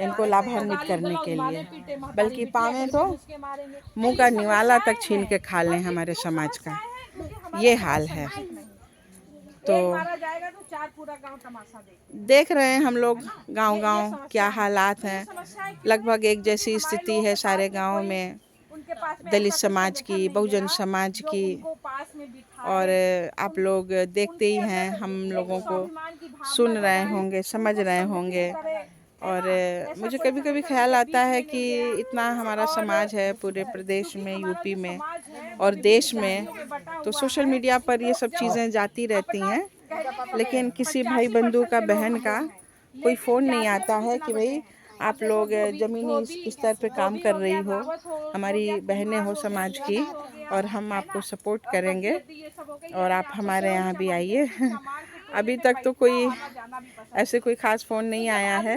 इनको लाभान्वित करने के लिए, बल्कि पावे तो मुंह का निवाला तक छीन के खा लें हमारे समाज का, ये हाल है। तो देख रहे हैं हम लोग गांव-गांव क्या हालात हैं। लगभग एक जैसी स्थिति है सारे गांव में, दलित समाज की, बहुजन समाज की। और आप लोग देखते ही हैं, हम लोगों को सुन रहे होंगे, समझ रहे होंगे और मुझे कभी कभी ख्याल आता है कि इतना हमारा समाज है पूरे प्रदेश में, यूपी में और देश में, तो सोशल मीडिया पर ये सब चीज़ें जाती रहती हैं, लेकिन किसी भाई बंधु का, बहन का कोई फ़ोन नहीं आता है कि भाई आप लोग ज़मीनी स्तर पे काम कर रही हो, हमारी बहनें हो समाज की, और हम आपको सपोर्ट करेंगे और आप हमारे यहाँ भी आइए। अभी तक तो कोई ऐसे कोई ख़ास फ़ोन नहीं आया है,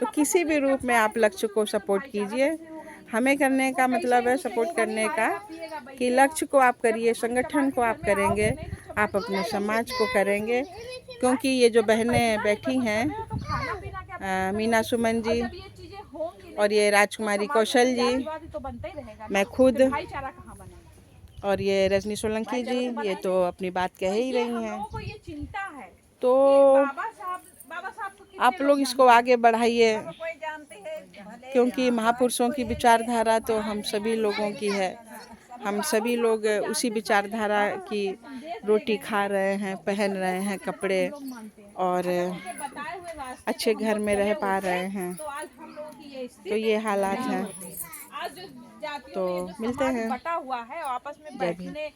तो किसी भी रूप में आप लक्ष्य को सपोर्ट कीजिए। हमें करने का मतलब है सपोर्ट करने का कि लक्ष्य को आप करिए, संगठन को आप करेंगे, आप अपने समाज को करेंगे, क्योंकि ये जो बहनें बैठी हैं, मीना सुमन जी और ये राजकुमारी कौशल जी, मैं खुद और ये रजनी सोलंकी जी, ये तो अपनी बात कह ही रही हैं। तो आप लोग इसको आगे बढ़ाइए, क्योंकि महापुरुषों की विचारधारा तो हम सभी लोगों की है। हम सभी लोग उसी विचारधारा की रोटी खा रहे हैं, पहन रहे हैं कपड़े, और अच्छे घर में रह पा रहे हैं। तो ये हालात हैं। तो मिलते हैं। बटा हुआ है, आपस में बैठने